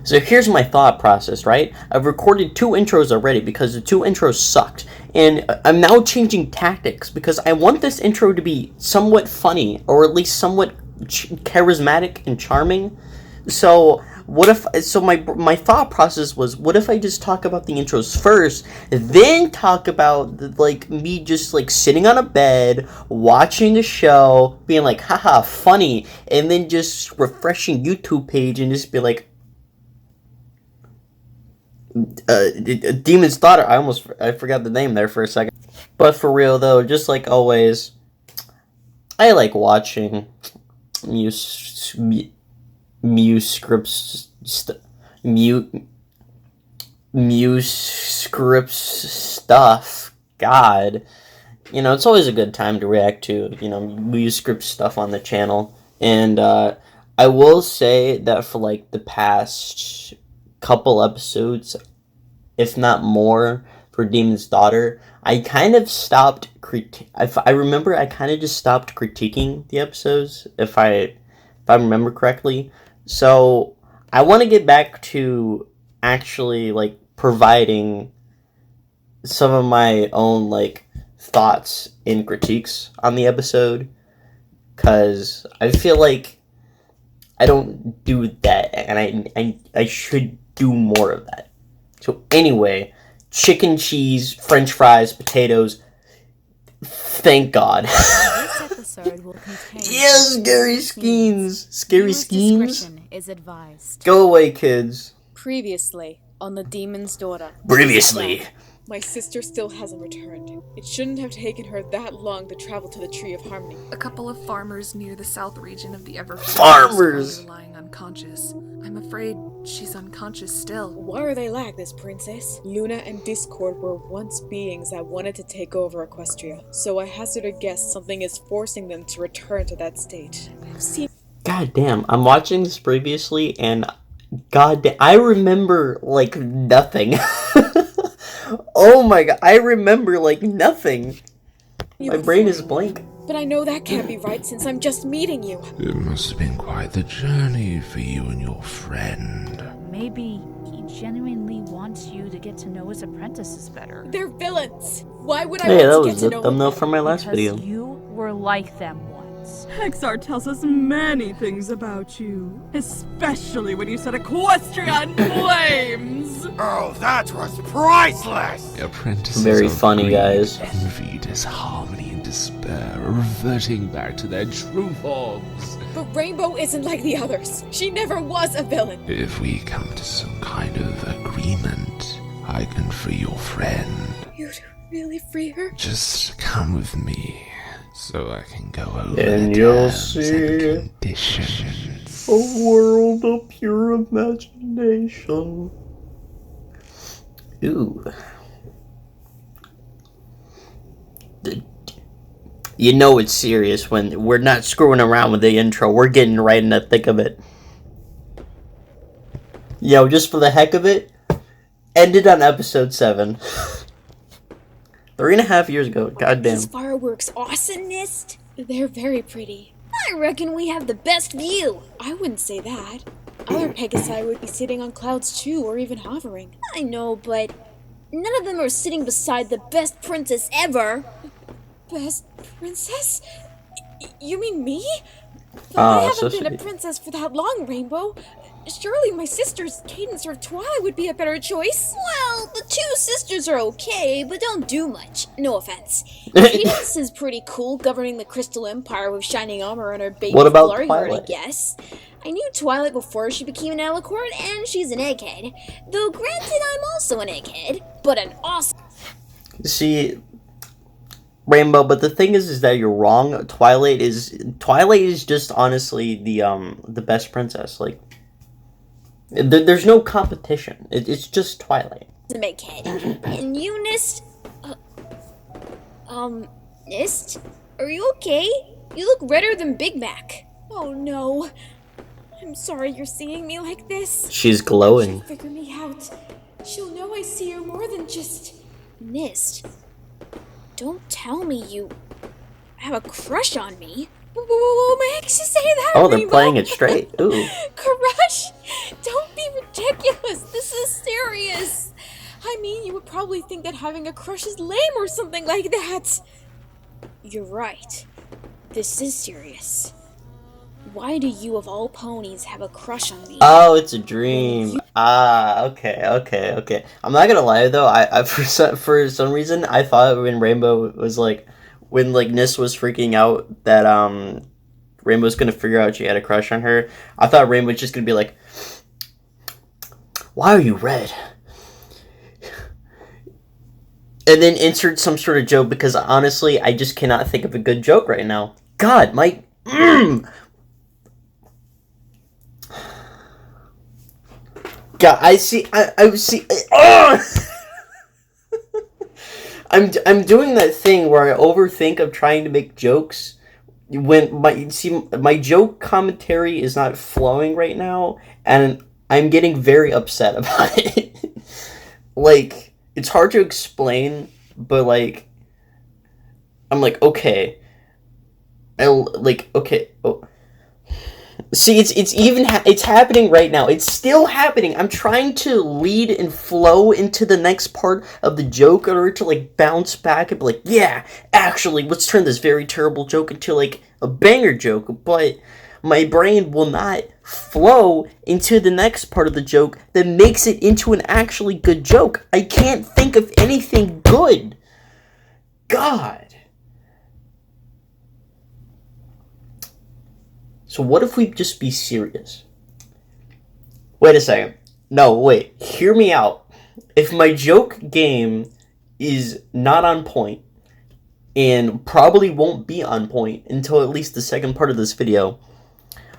So here's my thought process, right? I've recorded 2 intros already because the 2 intros sucked. And I'm now changing tactics because I want this intro to be somewhat funny, or at least somewhat charismatic and charming. So what if? So my thought process was, what if I just talk about the intros first, then talk about like me just like sitting on a bed watching a show, being like, haha, funny, and then just refreshing YouTube page and just be like, Demon's Daughter. I forgot the name there for a second. But for real though, just like always, I like watching Musescript stuff. God, it's always a good time to react to Musescript stuff on the channel. And I will say that for like the past couple episodes, if not more, for Demon's Daughter, I kind of stopped I remember I kind of just stopped critiquing the episodes, if I remember correctly. So I want to get back to actually like providing some of my own like thoughts and critiques on the episode, because I feel like I don't do that, and I should do more of that. So anyway, chicken, cheese, french fries, potatoes. Thank God. This episode will contain yes, scary schemes. Scary schemes. Discretion is advised. Go away, kids. Previously, on the Demon's Daughter. Previously. My sister still hasn't returned. It shouldn't have taken her that long to travel to the Tree of Harmony. A couple of farmers near the south region of the Everfree Farmers! are lying unconscious. I'm afraid she's unconscious still. Why are they like this, princess? Luna and Discord were once beings that wanted to take over Equestria, so I hazard a guess something is forcing them to return to that state. I've seen. God damn, I'm watching this previously, and God damn, I remember like nothing. Oh my god, I remember like nothing. My brain is blank. But I know that can't be right since I'm just meeting you. It must have been quite the journey for you and your friend. Maybe he genuinely wants you to get to know his apprentices better. They're villains. Why would I Hey, that want to was get to the know thumbnail them? from my last Because video. you were like them once. Hexar tells us many things about you, especially when you set Equestria in flames! Oh, that was priceless! Apprentices Very of funny, greed, guys. Envy, disharmony, and despair, reverting back to their true forms. But Rainbow isn't like the others. She never was a villain. If we come to some kind of agreement, I can free your friend. You'd really free her? Just come with me, so I can go over And the you'll terms see and conditions. a world of pure imagination. Ooh. You know it's serious when we're not screwing around with the intro. We're getting right in the thick of it. Yo, just for the heck of it, ended on episode 7. 3.5 years ago. Goddamn. These fireworks awesomeness? They're very pretty. I reckon we have the best view. I wouldn't say that. Other Pegasi would be sitting on clouds too, or even hovering. I know, but none of them are sitting beside the best princess ever. Best princess? You mean me? But I haven't so been sweet. a princess for that long, Rainbow. Surely my sister's Cadence or Twilight would be a better choice. Well, the two sisters are okay, but don't do much. No offense. Cadence is pretty cool, governing the Crystal Empire with shining armor on her baby What about glory heart, I Twilight? guess. I knew Twilight before she became an Alicorn, and she's an egghead. Though granted, I'm also an egghead, but an awesome. See, Rainbow, but the thing is that you're wrong. Twilight is just honestly the best princess. Like, there's no competition. It's just Twilight. Egghead. And you, Nist? Nist? Are you okay? You look redder than Big Mac. Oh no. I'm sorry you're seeing me like this. She's glowing. She'll figure me out. She'll know I see her more than just... Nist, don't tell me you have a crush on me. Whoa, may I actually say that, Oh, they're Rainbow? playing it straight. Ooh. Crush? Don't be ridiculous. serious. I mean, you would probably think that having a crush is lame or something like that. You're right. This is serious. Why do you, of all ponies, have a crush on me? Oh, it's a dream. Okay. I'm not gonna lie though. I for some reason I thought when Rainbow was like, when like Nis was freaking out that Rainbow's gonna figure out she had a crush on her. I thought Rainbow was just gonna be like, "Why are you red?" And then insert some sort of joke, because honestly, I just cannot think of a good joke right now. God, my. God, I see. I'm doing that thing where I overthink of trying to make jokes when my joke commentary is not flowing right now, and I'm getting very upset about it. Like, it's hard to explain, but like, I'm like, okay, okay. Oh. See, it's happening right now. It's still happening. I'm trying to lead and flow into the next part of the joke in order to like bounce back and be like, yeah, actually, let's turn this very terrible joke into like a banger joke. But my brain will not flow into the next part of the joke that makes it into an actually good joke. I can't think of anything good. God. So what if we just be serious? Wait a second. No, wait. Hear me out. If my joke game is not on point, and probably won't be on point until at least the second part of this video,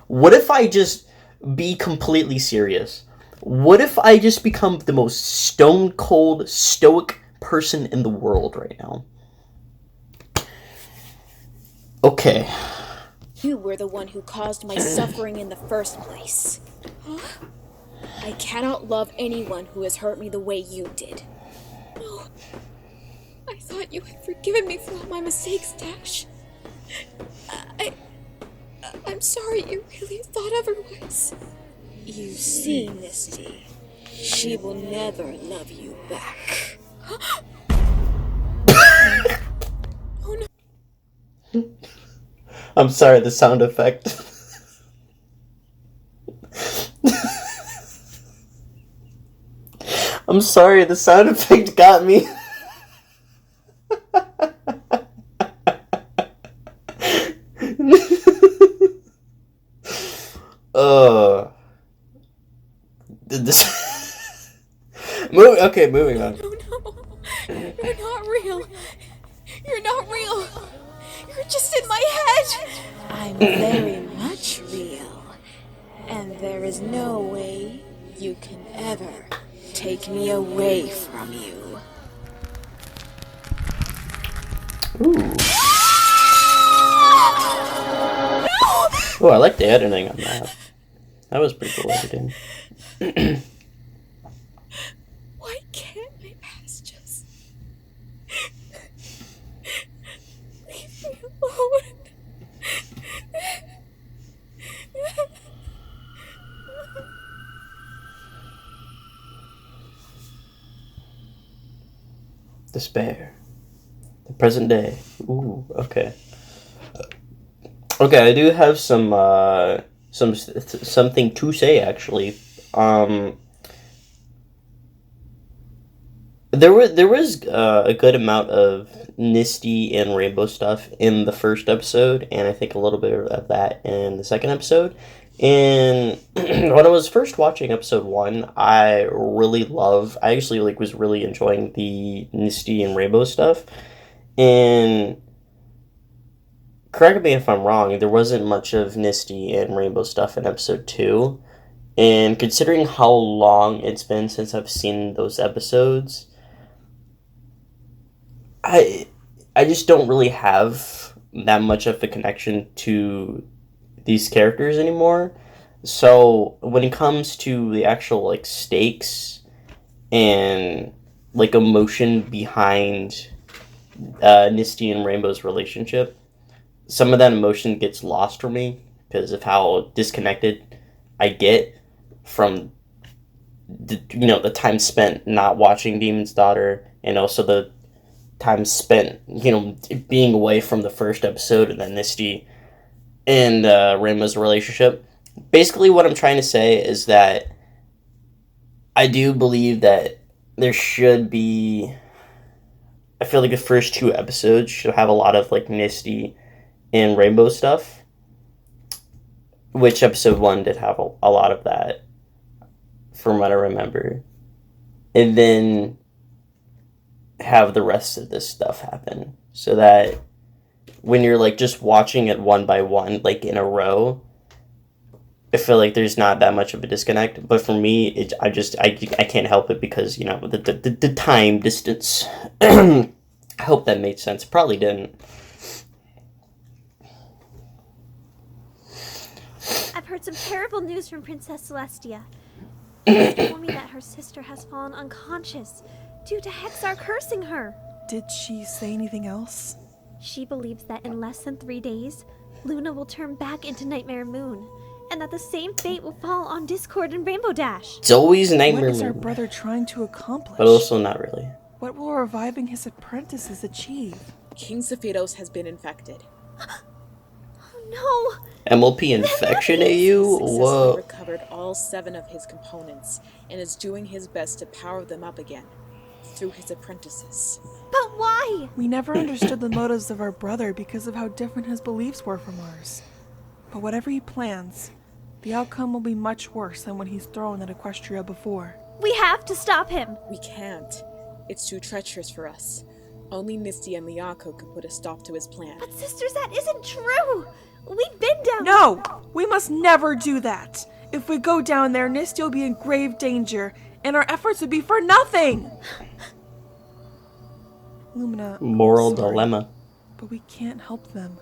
what if I just be completely serious? What if I just become the most stone cold, stoic person in the world right now? Okay. You were the one who caused my suffering in the first place. I cannot love anyone who has hurt me the way you did. No. I thought you had forgiven me for all my mistakes, Dash. I'm sorry you really thought otherwise. You see, Misty, she will never love you back. Oh no. I'm sorry, the sound effect. I'm sorry, the sound effect got me. Moving on. No. You're not real. You're not real. You're just in my head. I'm very much real. And there is no way you can ever take me away from you. Ooh. Oh, I like the editing on that. That was pretty cool editing. Why can't my past just leave me alone? Despair. The present day. Ooh, okay. Okay, I do have something to say actually. There was a good amount of Misty and Rainbow stuff in the first episode, and I think a little bit of that in the second episode. And when I was first watching episode 1, I actually like was really enjoying the Misty and Rainbow stuff. And correct me if I'm wrong, there wasn't much of Misty and Rainbow stuff in episode 2. And considering how long it's been since I've seen those episodes, I just don't really have that much of a connection to these characters anymore. So when it comes to the actual like stakes and like emotion behind Misty and Rainbow's relationship, some of that emotion gets lost for me because of how disconnected I get from the time spent not watching Demon's Daughter, and also the time spent, being away from the first episode and then Misty and Rainbow's relationship. Basically, what I'm trying to say is that I do believe that there should be. I feel like the first 2 episodes should have a lot of like Misty and Rainbow stuff, which episode 1 did have a lot of that, from what I remember, and then have the rest of this stuff happen, so that when you're like just watching it one by one, like in a row, I feel like there's not that much of a disconnect. But for me, I can't help it because the time distance. I hope that made sense. Probably didn't. I've heard some terrible news from Princess Celestia. She told me that her sister has fallen unconscious due to Hexar cursing her. Did she say anything else? She believes that in less than 3 days, Luna will turn back into Nightmare Moon, and that the same fate will fall on Discord and Rainbow Dash. It's always Nightmare What is Moon. our brother trying to accomplish? But also not really. What will reviving his apprentices achieve? King Sophitos has been infected. No! MLP infection at you? Successfully Whoa. recovered all 7 of his components and is doing his best to power them up again through his apprentices. But why? We never understood the motives of our brother because of how different his beliefs were from ours. But whatever he plans, the outcome will be much worse than what he's thrown at Equestria before. We have to stop him. We can't. It's too treacherous for us. Only Misty and Liako can put a stop to his plan. But sisters, that isn't true. We've been down. No! We must never do that! If we go down there, Misty will be in grave danger, and our efforts would be for nothing! Lumina, Moral sorry, dilemma. but we can't help them.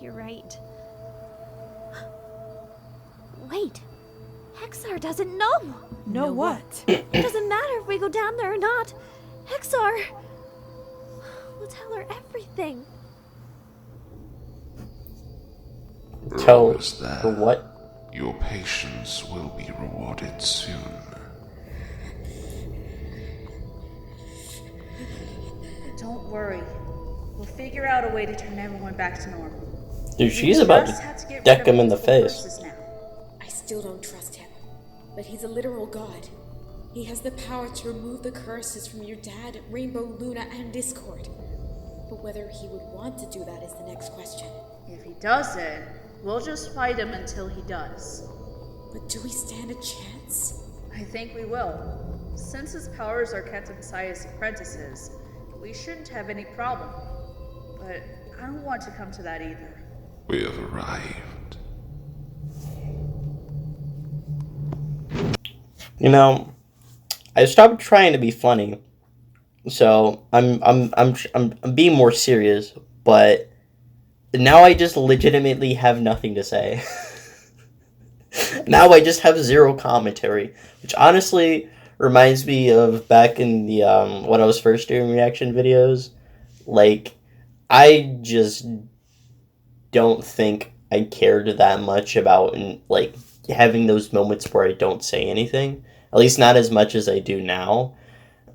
You're right. Wait. Hexar doesn't know. Know what? It doesn't matter if we go down there or not. Hexar will tell her everything. Tell Remember that for what? your patience will be rewarded soon. Don't worry. We'll figure out a way to turn everyone back to normal. Dude, she's about Just have to get deck rid of him in the multiple face. curses now. I still don't trust him. But he's a literal god. He has the power to remove the curses from your dad, Rainbow, Luna, and Discord. But whether he would want to do that is the next question. If he doesn't, we'll just fight him until he does. But do we stand a chance? I think we will. Since his powers are kept inside his apprentices, we shouldn't have any problem. But I don't want to come to that either. We have arrived. I stopped trying to be funny, so I'm being more serious. But now I just legitimately have nothing to say. Now I just have zero commentary, which honestly reminds me of back in the when I was first doing reaction videos. Like, I just don't think I cared that much about like having those moments where I don't say anything. At least not as much as I do now.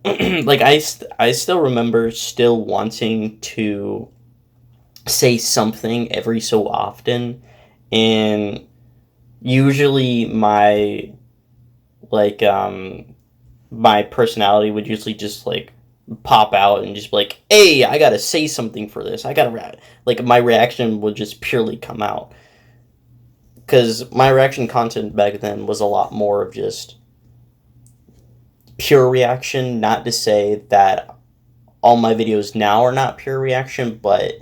Like, I still remember still wanting to say something every so often, and usually my my personality would usually just like pop out and just be like, hey, I gotta say something for this. I gotta like, my reaction would just purely come out. Because my reaction content back then was a lot more of just pure reaction. Not to say that all my videos now are not pure reaction, but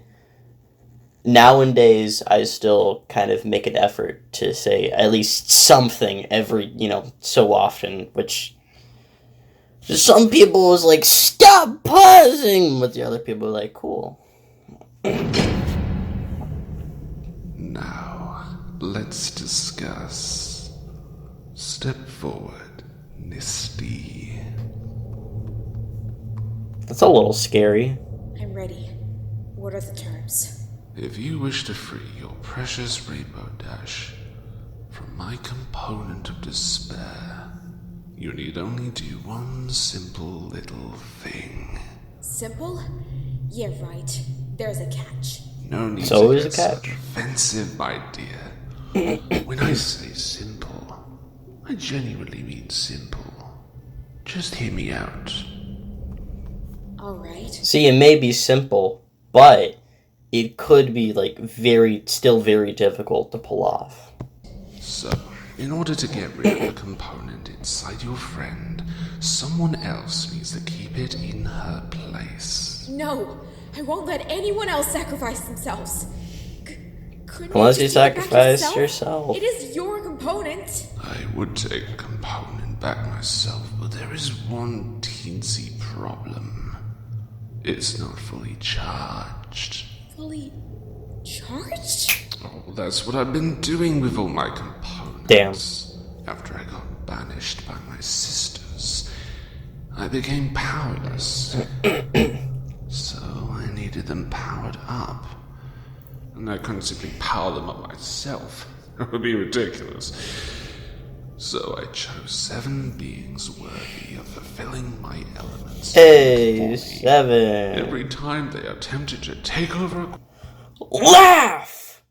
nowadays I still kind of make an effort to say at least something every, so often, which some people was like, stop pausing, but the other people were like, cool. Now, let's discuss. Step forward, Misty. That's a little scary. I'm ready. What are the terms? If you wish to free your precious Rainbow Dash from my component of despair, You need only do one simple little thing. Simple? Yeah, right. There's a catch. No need So to is get a so catch. defensive, my dear. When I say simple, I genuinely mean simple. Just hear me out. Alright. See, it may be simple, but it could be like still very difficult to pull off. So, in order to get rid of the component inside your friend, someone else needs to keep it in her place. No! I won't let anyone else sacrifice themselves. Couldn't Unless you you just take it back sacrifice yourself. It is your component. I would take a component back myself, but there is one teensy problem. It's not fully charged. Fully charged? Oh, that's what I've been doing with all my components. Damn. After I got banished by my sisters, I became powerless. So I needed them powered up. And I couldn't simply power them up myself. It would be ridiculous. So I chose 7 beings worthy of fulfilling my elements. Hey, for me. 7. Every time they attempted to take over a Laugh!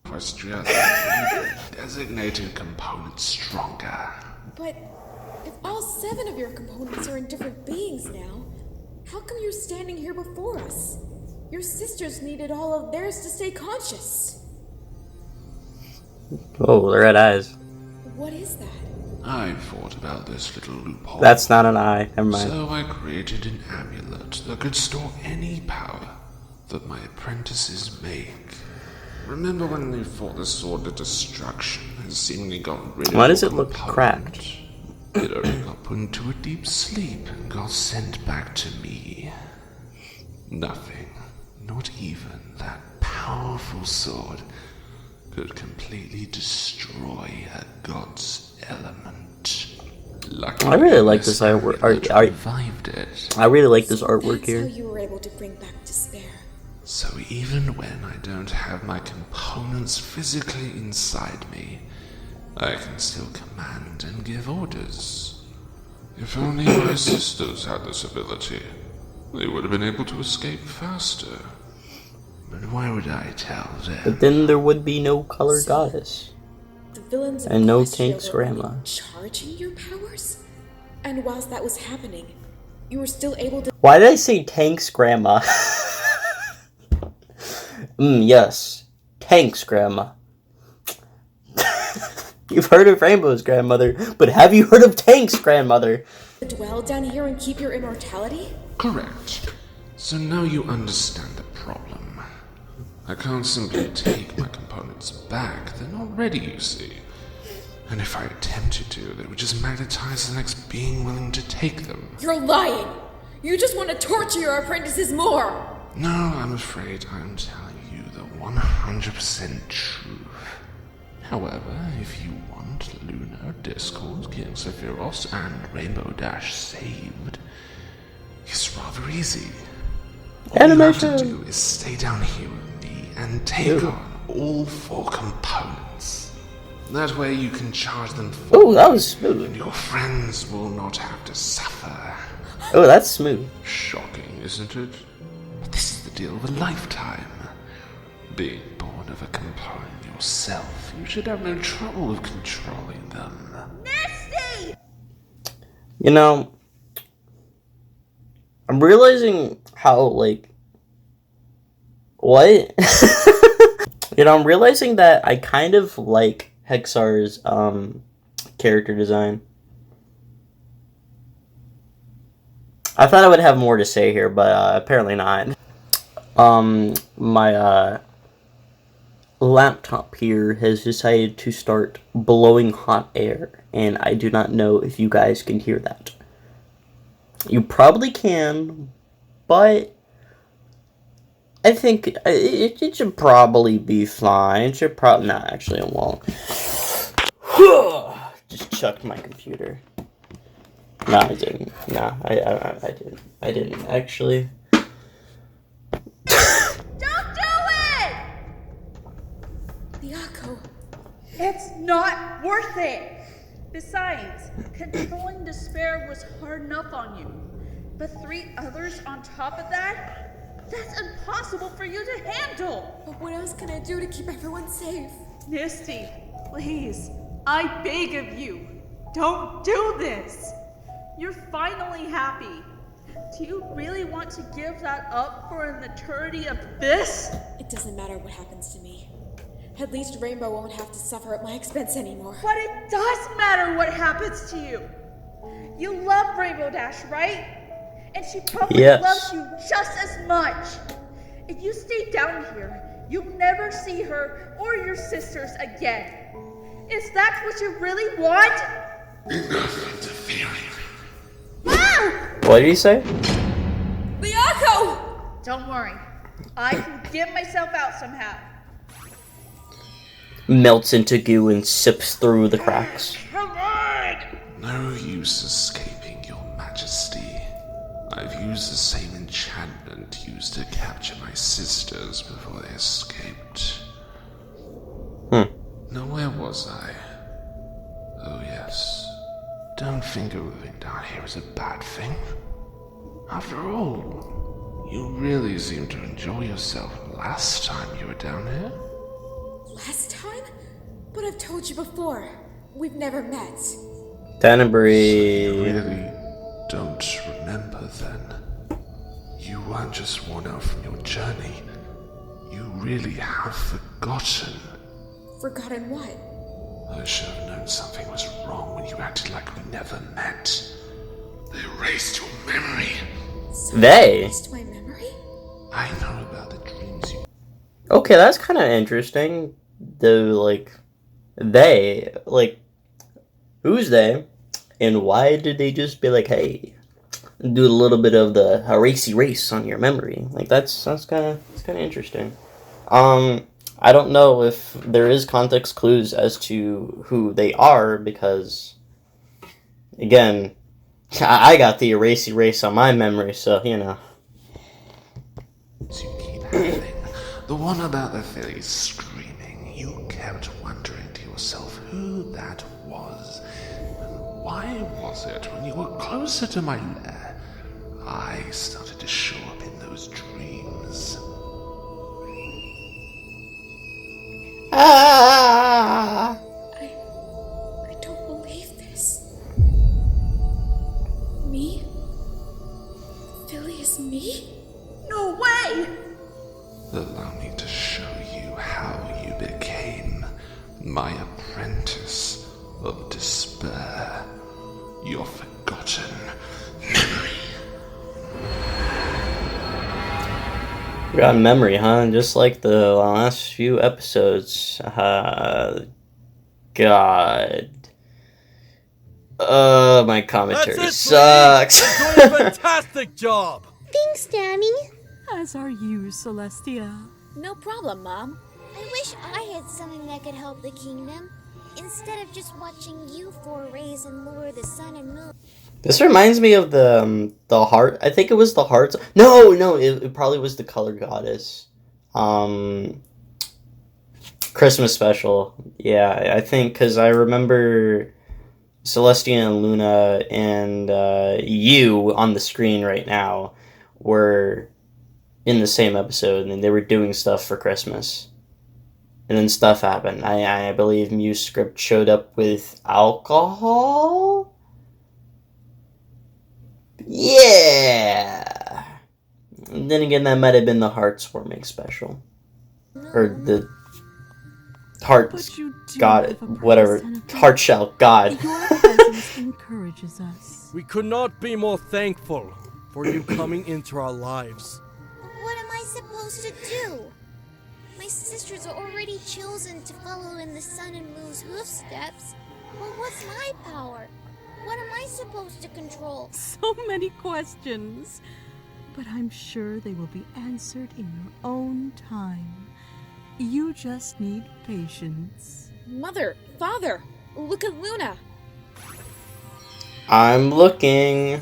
Equestria, they made the designated component stronger. But if all 7 of your components are in different beings now, how come you're standing here before us? Your sisters needed all of theirs to stay conscious. Oh, the red eyes. What is that? I thought about this little loophole. That's not an eye. Never mind. So I created an amulet that could store any power that my apprentices make. Remember when they fought the sword of destruction and seemingly got rid of Why does your it look component? cracked? It only got put into a deep sleep and got sent back to me. Nothing, not even that powerful sword, could completely destroy a god's element. Luckily, I really like this artwork. revived it. I really like this artwork That's here. how you were able to bring back despair. So even when I don't have my components physically inside me, I can still command and give orders. If only my sisters had this ability, they would have been able to escape faster. But why would I tell them? But then there would be no color goddess. The villains of And no Equestria Tank's were grandma. only charging your powers? And whilst that was happening, you were still able to... Why did I say Tank's grandma? Yes. Tank's grandma. You've heard of Rainbow's grandmother, but have you heard of Tank's grandmother? dwell down here and keep your immortality? Correct. So now you understand the problem. I can't simply take my components back. They're not ready, you see. And if I attempted to, they would just magnetize the next being willing to take them. You're lying! You just want to torture your apprentices more! No, I'm afraid I'm telling you the 100% truth. However, if you want Luna, Discord, King Sephiroth, and Rainbow Dash saved, it's rather easy. All you have to do is stay down here with me and take on all 4 components. That way you can charge them for Oh, that was smooth. and your friends will not have to suffer. Oh, that's smooth. Shocking, isn't it? But this is the deal of a lifetime. Being born of a component yourself, you should have no trouble with controlling them. Nasty! You know, I'm realizing how, like, what? You know, I'm realizing that I kind of like Hexar's, character design. I thought I would have more to say here, but, apparently not. My, laptop here has decided to start blowing hot air, and I do not know if you guys can hear that. You probably can, but I think it should probably be fine. It should probably... Nah, actually it won't. Just chucked my computer. No, I didn't. No, I didn't. I didn't, actually. Don't do it! Miyako, It's not worth it. Besides, controlling despair was hard enough on you. But 3 others on top of that? That's impossible for you to handle! But what else can I do to keep everyone safe? Misty, please, I beg of you, don't do this! You're finally happy. Do you really want to give that up for an eternity of this? It doesn't matter what happens to me. At least Rainbow won't have to suffer at my expense anymore. But it does matter what happens to you. You love Rainbow Dash, right? And she probably loves you just as much. If you stay down here, you'll never see her or your sisters again. Is that what you really want? Enough interfering. Ah! What did he say? Liako! Don't worry. I can get myself out somehow. Melts into goo and sips through the cracks. Come on! No use escaping, Your Majesty. I've used the same enchantment used to capture my sisters before they escaped. Now where was I? Oh yes. Don't think moving down here is a bad thing. After all, you really seemed to enjoy yourself last time you were down here. Last time? But I've told you before, we've never met. Danbury. You really don't remember then? You weren't just worn out from your journey. You really have forgotten. Forgotten what? I should have known something was wrong when you acted like we never met. They erased your memory. They? Erased my memory? I know about the dreams you... Okay, that's kind of interesting. Who's they? And why did they just be like, hey, do a little bit of the erase on your memory? Like, that's kind of interesting. I don't know if there is context clues as to who they are, because, again, I got the erase on my memory, so, you know. You keep having. The one about the fairies screaming. You kept wondering to yourself who that was. And why was it when you were closer to my lair, I started to show up in those dreams? Ah! I don't believe this. Me? Philly is me? No way! Allow me to show you how you became my apprentice of despair. Your forgotten memory. Got memory, huh? Just like the last few episodes. God. My commentary sucks. You're doing a fantastic job! Thanks, Danny. As are you, Celestia. No problem, Mom. I wish I had something that could help the kingdom, instead of just watching you four raise and lure the sun and moon. This reminds me of the heart. I think it was the hearts. No, it probably was the color goddess. Christmas special. Yeah, I think, because I remember Celestia and Luna and you on the screen right now were in the same episode, and they were doing stuff for Christmas. And then stuff happened. I believe Musescript showed up with alcohol? Yeah! And then again, that might have been the Heartswarming special. Or the Heart God, whatever. Heart Shell God. Your presence encourages us. We could not be more thankful for you coming into our lives. What am I supposed to do? My sisters are already chosen to follow in the sun and moon's hoofsteps. Well, what's my power? What am I supposed to control? So many questions. But I'm sure they will be answered in your own time. You just need patience. Mother, Father, look at Luna. I'm looking.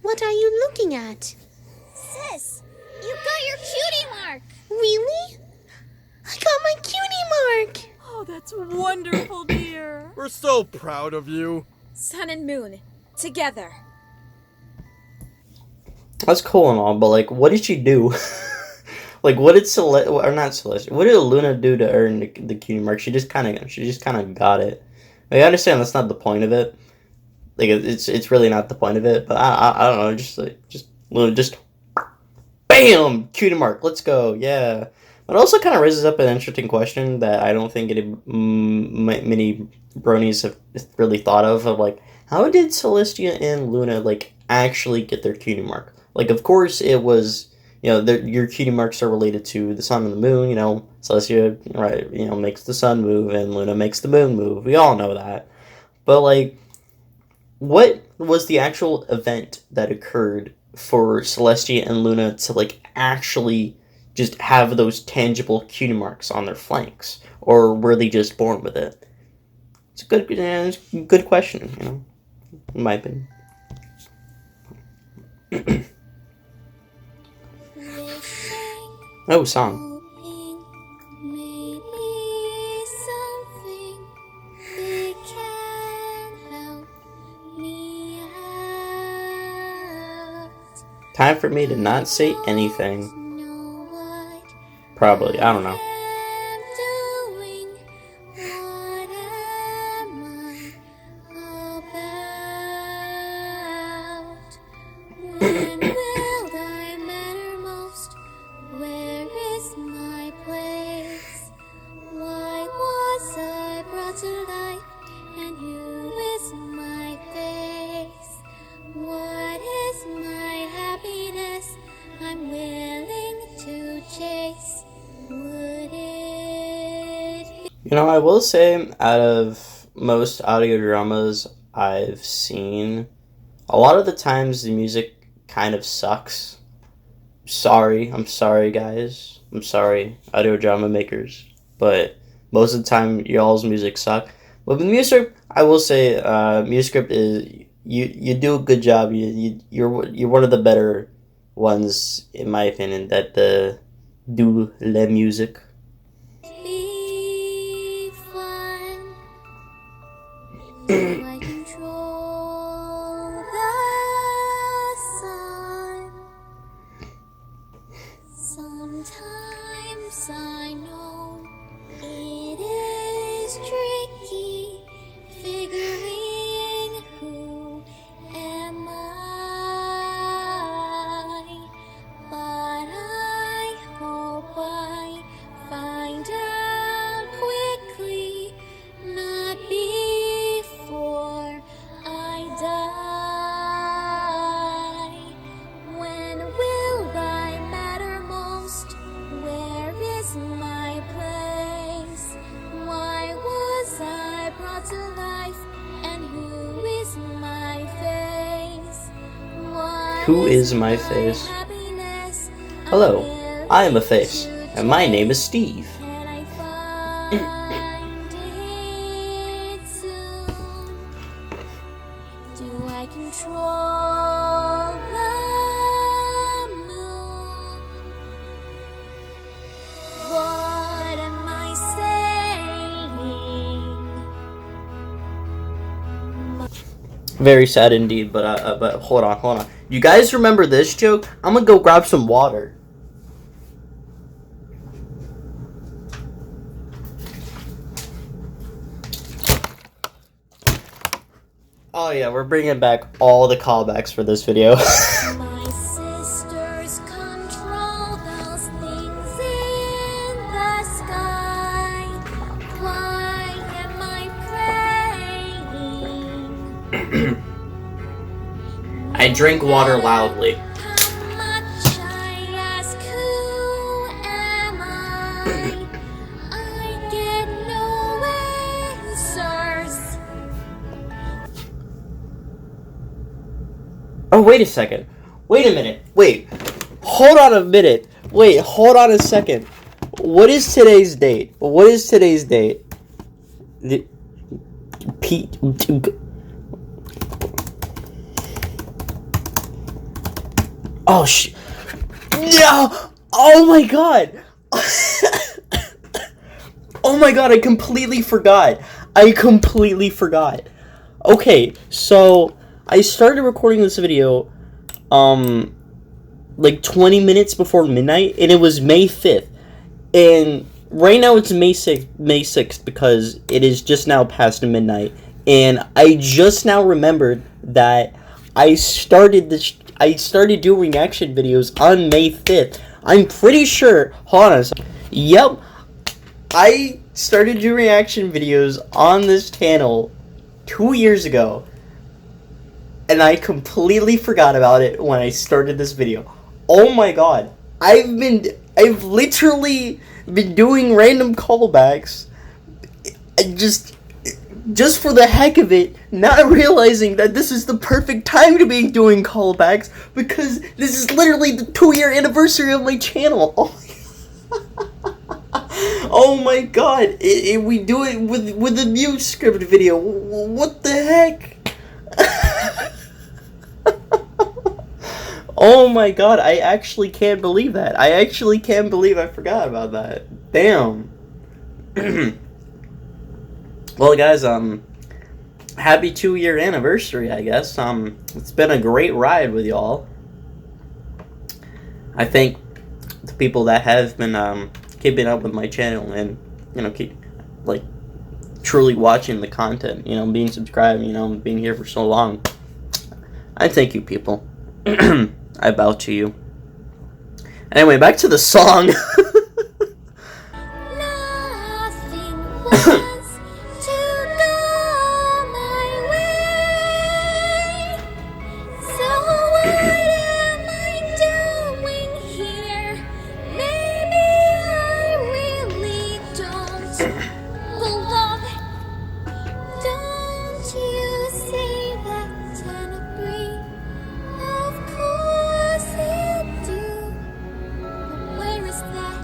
What are you looking at? Sis, you got your cutie mark! Really? I got my cutie mark! Oh, that's wonderful, dear. We're so proud of you. Sun and moon, together. That's cool and all, but like, what did she do? Like, what did Celeste? What did Luna do to earn the cutie mark? She just kind of got it. I understand that's not the point of it. Like, it's really not the point of it. But I don't know. Just bam, cutie mark. Let's go. Yeah. But it also kind of raises up an interesting question that I don't think many bronies have really thought of like, how did Celestia and Luna like actually get their cutie mark? Like, of course it was, your cutie marks are related to the sun and the moon. Celestia, right, makes the sun move and Luna makes the moon move. We all know that. But like, what was the actual event that occurred for Celestia and Luna to like actually just have those tangible cutie marks on their flanks, or were they just born with it? It's a good question, in my opinion. Oh, song. Time for me to not say anything. Probably, I don't know. I will say, out of most audio dramas I've seen, a lot of the times the music kind of sucks. I'm sorry guys. I'm sorry, audio drama makers. But most of the time, y'all's music suck. But with Musescript, I will say, Musescript is, you do a good job. You're one of the better ones, in my opinion, that do la music. I control the sun. Sometimes I know it is tricky figuring who am I, but I hope I find out quickly, not before I die. When will I matter most? Where is my place? Why was I brought to life? And who is my face? Who is my face? Hello, I am a face, and my name is Steve. Do I control the moon? What am I saying? Very sad indeed, but hold on. You guys remember this joke? I'm gonna go grab some water. Oh yeah, we're bringing back all the callbacks for this video. My sisters control those things in the sky. Why am I praying? I drink water loudly. How much I ask, who am I? I get no answers. Oh, wait a second. Wait a minute. Wait. Hold on a minute. Wait, hold on a second. What is today's date? The Pete. Oh, no! Oh my god! Oh my god, I completely forgot. Okay, so I started recording this video, like 20 minutes before midnight, and it was May 5th. And right now it's May 6th because it is just now past midnight. And I just now remembered that I started doing reaction videos on May 5th. I'm pretty sure, hold on a second. Yep, I started doing reaction videos on this channel 2 years ago. And I completely forgot about it when I started this video. Oh my god. I've literally been doing random callbacks. Just for the heck of it, not realizing that this is the perfect time to be doing callbacks because this is literally the 2-year anniversary of my channel. Oh my god. We do it with a Musescript video. What the heck? Oh my god, I actually can't believe that. I actually can't believe I forgot about that. Damn. Well, guys, happy 2-year anniversary, I guess. It's been a great ride with y'all. I think the people that have been keeping up with my channel and, you know, keep like truly watching the content, you know, being subscribed, you know, being here for so long. I thank you, people. I bow to you. Anyway, back to the song. Nothing was to go my way. So what am I doing here? Maybe I really don't belong. Don't you see that Tenebris? Of course you do. But where is that?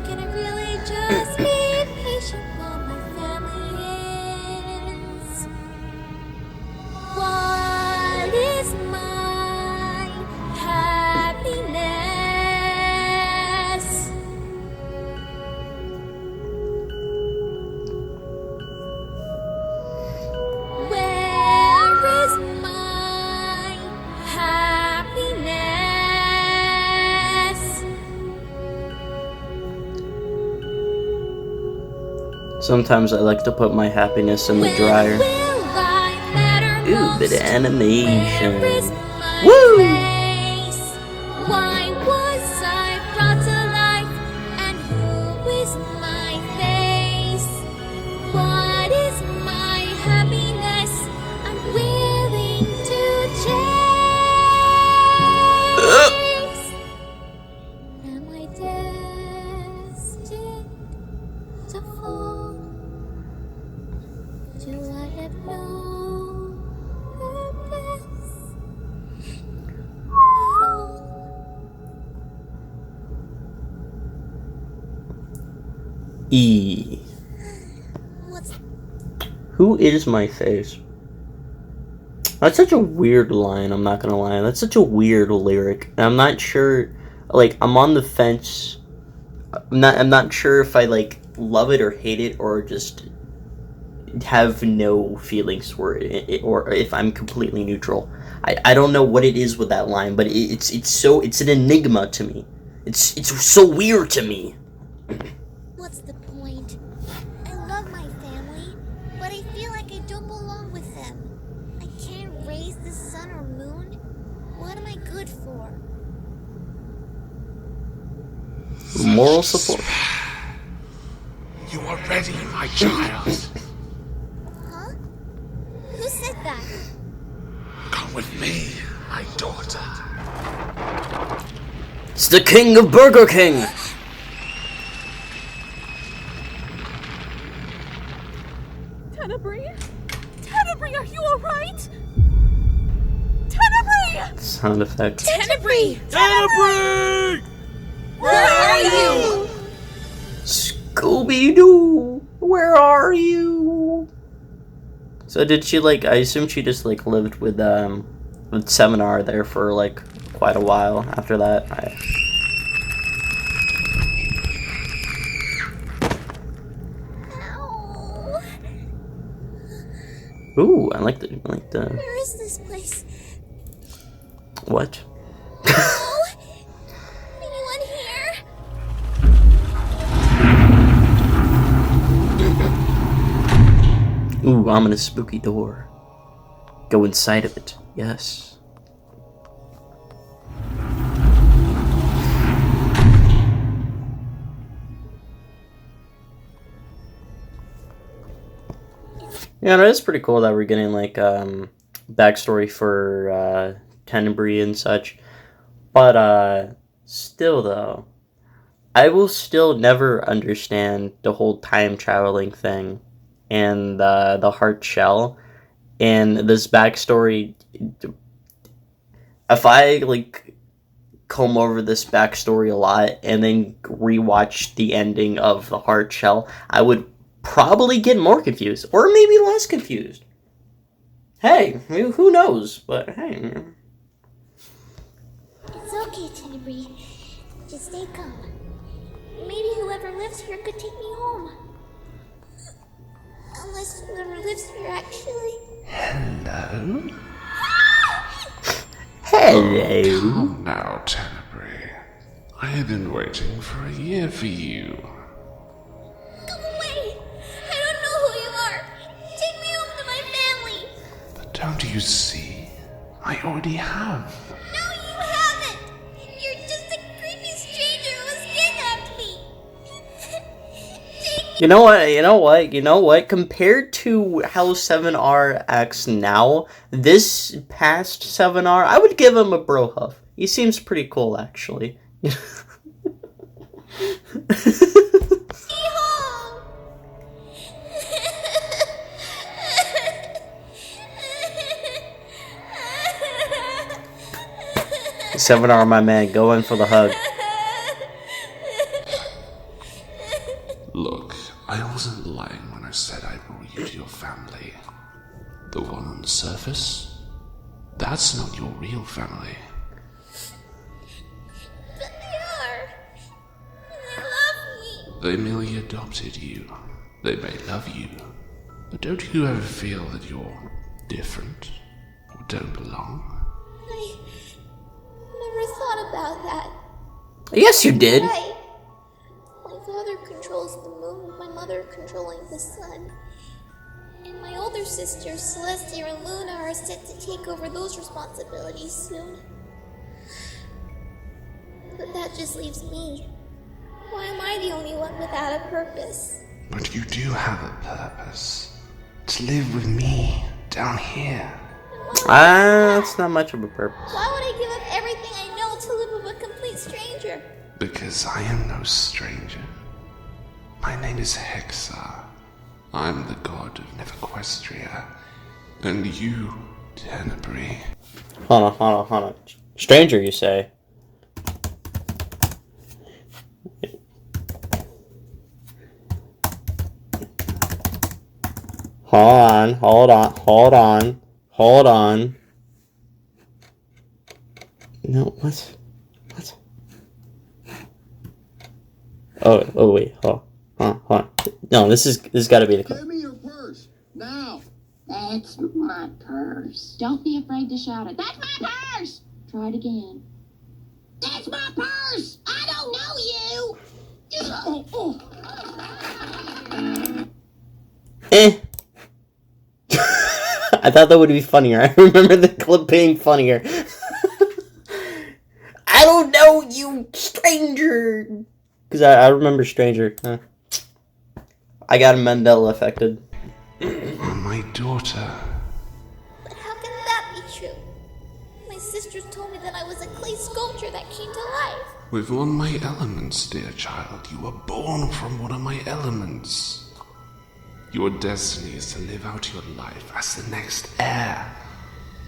Can I really just be patient while my family is? What is my happiness? Where is my happiness? Sometimes I like to put my happiness in the dryer. Ooh, bit of animation. Woo! Why was I brought to life? And who is my face? What is my happiness? I'm willing to chase. Am I destined to fall? Do I have no purpose at all? E. What's Who is my face? That's such a weird line, I'm not gonna lie. That's such a weird lyric. And I'm not sure, like, I'm on the fence. I'm not sure if I, like, love it or hate it or just have no feelings for it, or if I'm completely neutral. I don't know what it is with that line, but it's an enigma to me. It's so weird to me. What's the point? I love my family, but I feel like I don't belong with them. I can't raise the sun or moon. What am I good for? Moral support. You are ready, my child. Huh? Who said that? Come with me, my daughter. It's the King of Burger King. Tenebris? Tenebris, are you alright? Tenebris! Sound effect. Tenebris! Tenebris! Where are you? Scooby-Doo, where are you? So did she, like, I assume she just, like, lived with Seminar there for, like, quite a while after that. Ooh, I like the Where is this place? What? Oh! Anyone here? Ooh, ominous spooky door. Go inside of it. Yes. Yeah, no, it's pretty cool that we're getting like backstory for Tenebrae and such. But still though, I will still never understand the whole time traveling thing and the heart shell and this backstory. If I like comb over this backstory a lot and then rewatch the ending of the heart shell, I would probably get more confused or maybe less confused. Hey, who knows? But hey, It's okay, Tenebrae. Just stay calm. Maybe whoever lives here could take me home. Unless whoever lives here actually. Hello? hello. Come now, Tenebrae. I have been waiting for a year for you. Go away! I don't know who you are! Take me home to my family! But don't you see? I already have. No, you haven't! You're just a creepy stranger who has kidnapped me! Take me. You know what? Compared to how 7R acts now, this past 7R, I would give him a bro huff. He seems pretty cool, actually. home! 7R, my man, go in for the hug. Look, I wasn't lying when I said I brought you to your family. The one on the surface? That's not your real family. But they are! They love me! They merely adopted you. They may love you. But don't you ever feel that you're different? Or don't belong? I never thought about that. Yes, you did. Right. My father controls the moon, with my mother controlling the sun. And my older sisters, Celestia and Luna, are set to take over those responsibilities soon. But that just leaves me. Why am I the only one without a purpose? But you do have a purpose. To live with me, down here. That's not much of a purpose. Why would I give up everything I know to live with a complete stranger? Because I am no stranger. My name is Hexar. I'm the god of Nevequestria. And you, Tenebrae. Hold on. Stranger, you say? Hold on. No, what? Oh, wait, hold on. No, this has got to be the clip. Give me your purse, now. That's my purse. Don't be afraid to shout it. That's my purse! Try it again. That's my purse! I don't know you! I thought that would be funnier. I remember the clip being funnier. I don't know you, stranger. Because I remember stranger. I got Mandela affected. My daughter. But how can that be true? My sisters told me that I was a clay sculpture that came to life. With one of my elements, dear child. You were born from one of my elements. Your destiny is to live out your life as the next heir.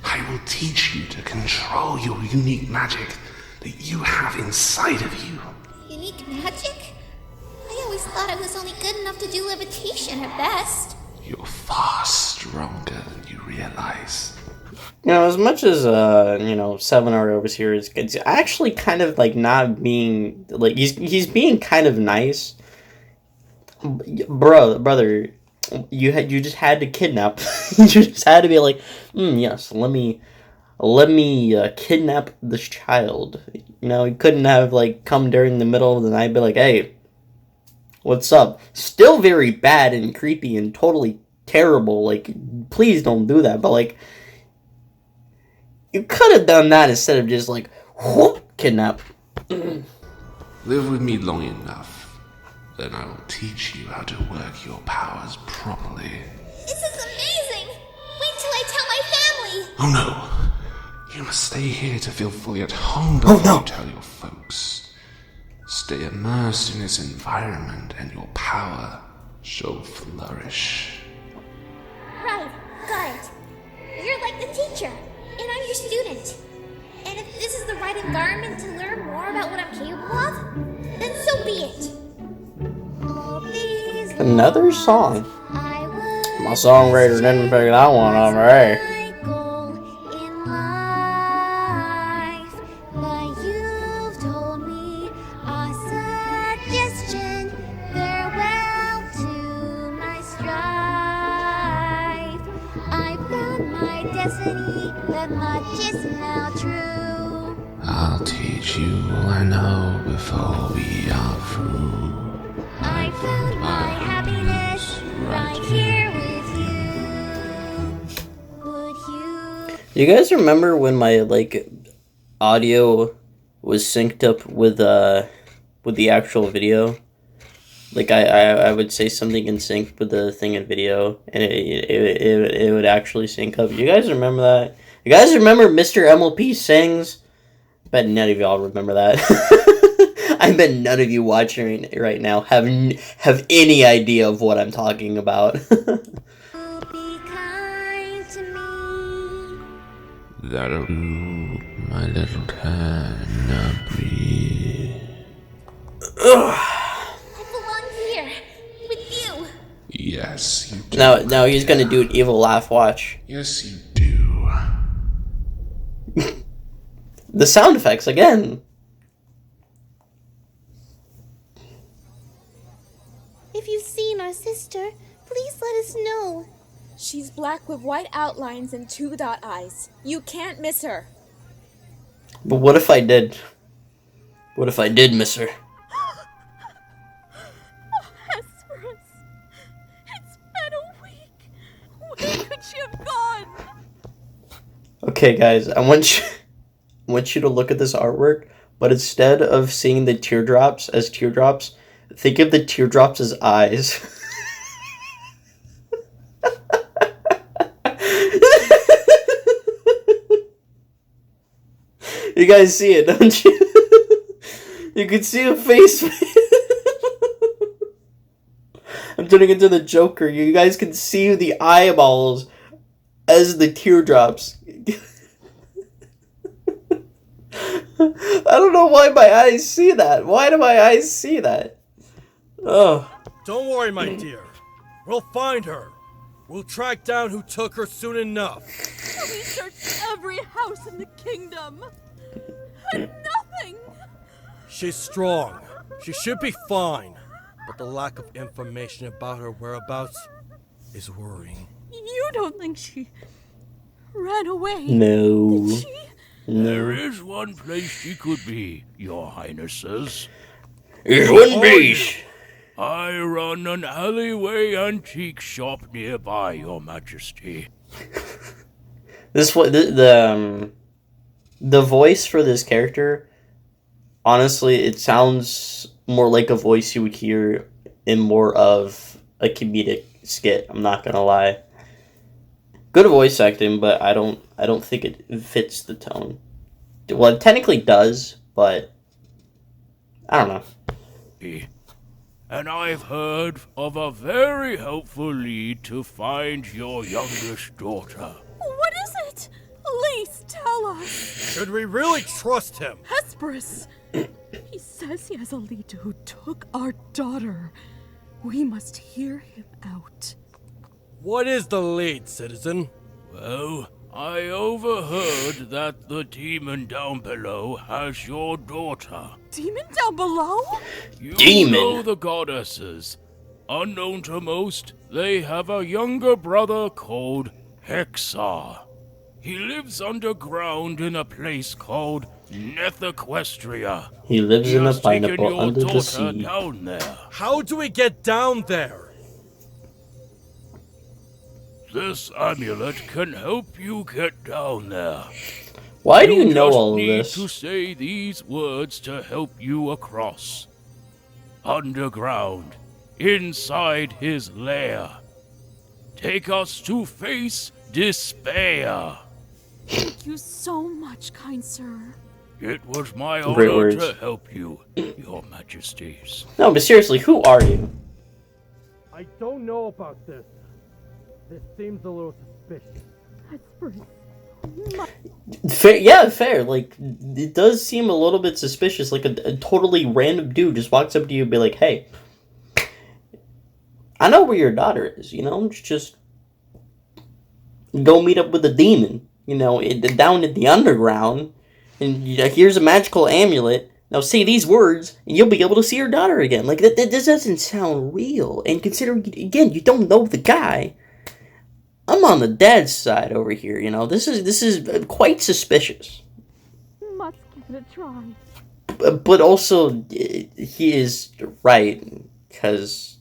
I will teach you to control your unique magic that you have inside of you. Unique magic? I always thought I was only good enough to do levitation at best. You're far stronger than you realize. You know, as much as 7R over here is actually kind of like not being like he's being kind of nice. Brother, you just had to kidnap. You just had to be like, yes, let me kidnap this child. You know, you couldn't have like come during the middle of the night and be like, hey, what's up? Still very bad and creepy and totally terrible. Like, please don't do that. But like, you could have done that instead of just like, whoop, kidnap. Live with me long enough, then I will teach you how to work your powers properly. This is amazing! Wait till I tell my family! Oh no! You must stay here to feel fully at home before you tell your folks. Stay immersed in this environment and your power shall flourish. Right, got it. You're like the teacher, and I'm your student. And if this is the right environment to learn more about what I'm capable of, then so be it. All these Another song. My songwriter didn't pick that one up, right? my goal in life, but you've told me a suggestion. Farewell to my strife. I found my destiny, that much is now true. I'll teach you all I know before we are through. I found my happiness right here with you. Would you? You guys remember when my like audio was synced up with the actual video? Like I would say something in sync with the thing in video, and it would actually sync up. You guys remember that? You guys remember Mr. MLP Sings? Bet none of y'all remember that. I bet none of you watching it right now have any idea of what I'm talking about. Be kind to me. That'll do, my little canary. I belong here with you. Yes, you do. Now he's gonna do an evil laugh. Watch. Yes, you do. The sound effects again. If you've seen our sister, please let us know. She's black with white outlines and 2 dot eyes. You can't miss her. But what if I did? What if I did miss her? Hesperus, it's been a week. Where could she have gone? Okay, guys, I want you to look at this artwork, but instead of seeing the teardrops as teardrops, think of the teardrops as eyes. You guys see it, don't you? You can see a face. I'm turning into the Joker. You guys can see the eyeballs as the teardrops. I don't know why my eyes see that. Why do my eyes see that? Oh. Don't worry, my dear. We'll find her. We'll track down who took her soon enough. We searched every house in the kingdom. And nothing. She's strong. She should be fine. But the lack of information about her whereabouts is worrying. You don't think she ran away? No. Did she? There is one place she could be, your highnesses. It wouldn't be. I run an alleyway antique shop nearby, your majesty. This the voice for this character, honestly, it sounds more like a voice you would hear in more of a comedic skit. I'm not gonna lie. Good voice acting, but I don't think it fits the tone. Well, it technically does, but I don't know. And I've heard of a very helpful lead to find your youngest daughter. What is it? Please tell us. Should we really trust him? Hesperus. He says he has a lead who took our daughter. We must hear him out. What is the lead, citizen? Well, I overheard that the demon down below has your daughter. Demon down below? You Demon? know the goddesses. Unknown to most, they have a younger brother called Hexar. He lives underground in a place called Nethequestria. He lives in a has taken pineapple your under the daughter sea. down there. How do we get down there? This amulet can help you get down there. Why do you know just all of need this? to say these words to help you across. Underground, inside his lair. Take us to face despair. Thank you so much, kind sir. It was my Great honor words. to help you, your majesties. No, but seriously, who are you? I don't know about this. This seems a little suspicious. Fair, yeah, fair. Like, it does seem a little bit suspicious. Like, a totally random dude just walks up to you and be like, hey, I know where your daughter is, you know? Just go meet up with a demon, you know, down in the underground. And here's a magical amulet. Now say these words, and you'll be able to see your daughter again. Like, that doesn't sound real. And considering, again, you don't know the guy. I'm on the dad's side over here, you know. This is quite suspicious. Must give it a try. But also, he is right, because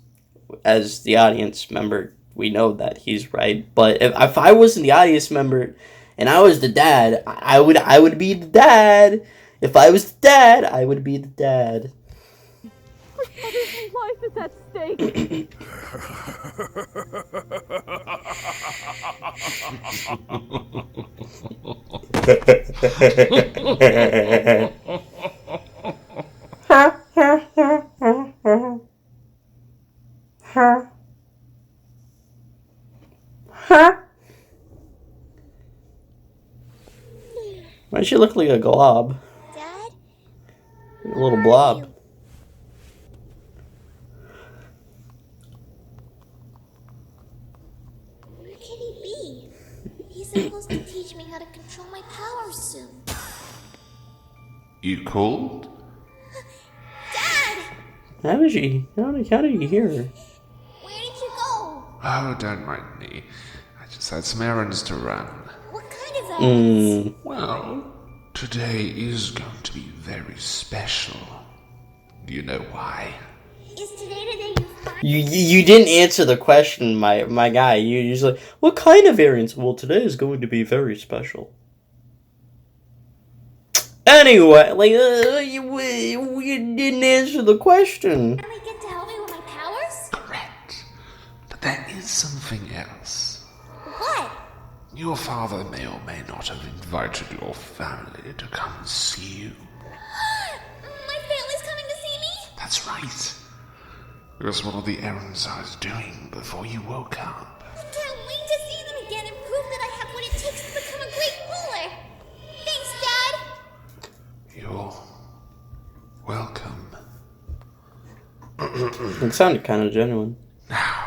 as the audience member, we know that he's right. But if I wasn't the audience member and I was the dad, I would be the dad. If I was the dad, I would be the dad. My mother's life is at stake. Why does she look like a glob? Dad? A little blob. Where can he be? He's supposed to teach me how to control my powers soon. You called? Dad! How did you hear her? Where did you go? Oh, don't mind me. I just had some errands to run. What kind of errands? Well, today is going to be very special. Do you know why? Is today the day you find You didn't answer the question, my guy. You usually, what kind of errands? Well, today is going to be very special. Anyway, like, you didn't answer the question. finally get to help me with my powers? Correct. But there is something else. What? Your father may or may not have invited your family to come and see you. My family's coming to see me? That's right. It was one of the errands I was doing before you woke up. I can't wait to see them again and prove that I have what it takes to become a great ruler. Thanks, Dad. You're welcome. It sounded kind of genuine. Now,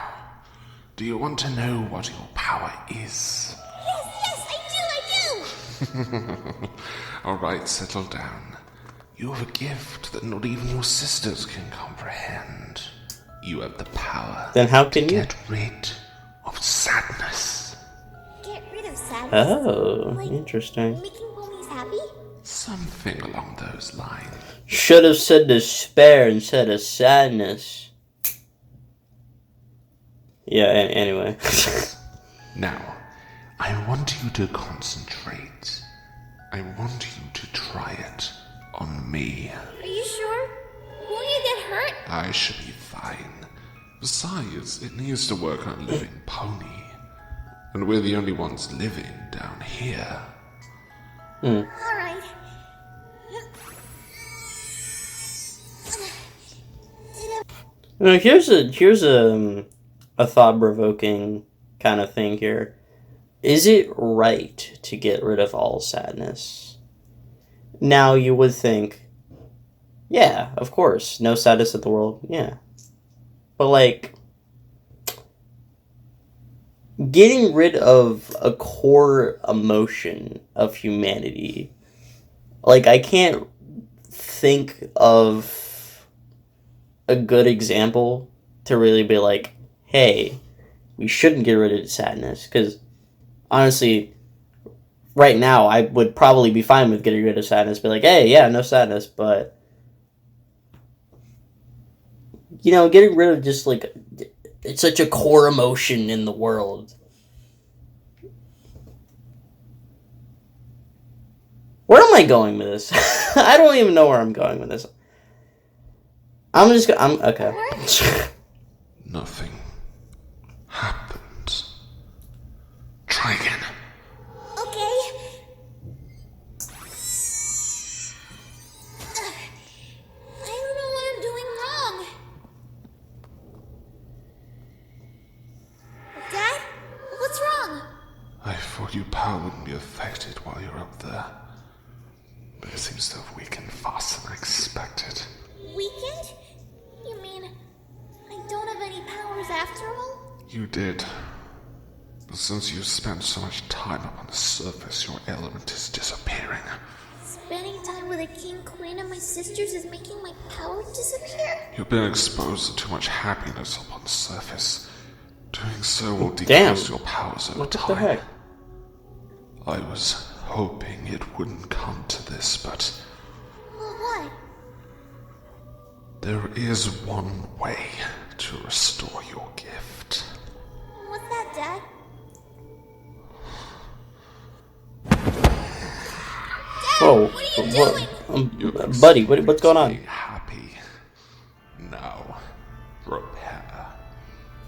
do you want to know what your power is? Yes, I do. Alright, settle down. You have a gift that not even your sisters can comprehend. You have the power Then how can to you? get rid of sadness. Get rid of sadness. Oh, Like interesting. making ponies happy? Something along those lines. Should have said despair instead of sadness. Yeah, anyway. Now, I want you to concentrate. I want you to try it on me. Are you sure? Won't you get hurt? I should be fine. Besides, it needs to work on a living pony. And we're the only ones living down here. Alright. Now, here's a thought-provoking kind of thing here. Is it right to get rid of all sadness? Now, you would think, yeah, of course, no sadness in the world, yeah. But, like, getting rid of a core emotion of humanity, like, I can't think of a good example to really be like, hey, we shouldn't get rid of the sadness. Because, honestly, right now, I would probably be fine with getting rid of sadness. Be like, hey, yeah, no sadness. But, you know, getting rid of just, like, it's such a core emotion in the world. Where am I going with this? I don't even know where I'm going with this. I'm okay. Nothing happens. Try again. Okay. I don't know what I'm doing wrong. Dad? What's wrong? I thought your power wouldn't be affected while you're up there. But it seems to have weakened faster than I expected. Weakened? You mean I don't have any powers after all? You did. But since you spent so much time up on the surface, your element is disappearing. Spending time with a king, queen, and my sisters is making my power disappear? You've been exposed to too much happiness up on the surface. Doing so will decrease your powers over time. What the heck? I was hoping it wouldn't come to this, but... Well, what? There is one way to restore your gift. What's that, Dad? Whoa, what are you doing? Buddy, what's going on? Be happy. Now, prepare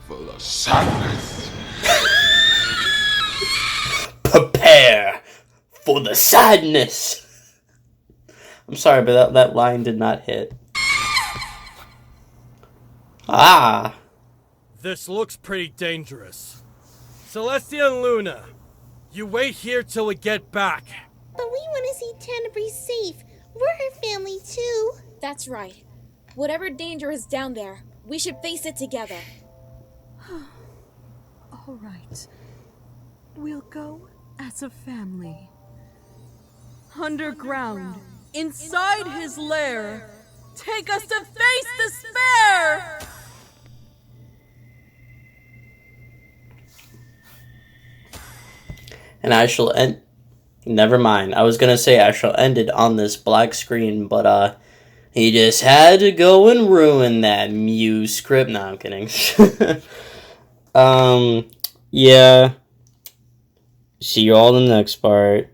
for the sadness. Prepare for the sadness. I'm sorry, but that line did not hit. Ah. This looks pretty dangerous. Celestia and Luna, you wait here till we get back. But we want to see Tenebris safe. We're her family too. That's right. Whatever danger is down there, we should face it together. All right. We'll go as a family. Underground, inside his lair. Take us to face despair! And I shall end... Never mind. I was gonna say I shall end it on this black screen, but, he just had to go and ruin that Musescript. No, I'm kidding. Yeah. See you all in the next part.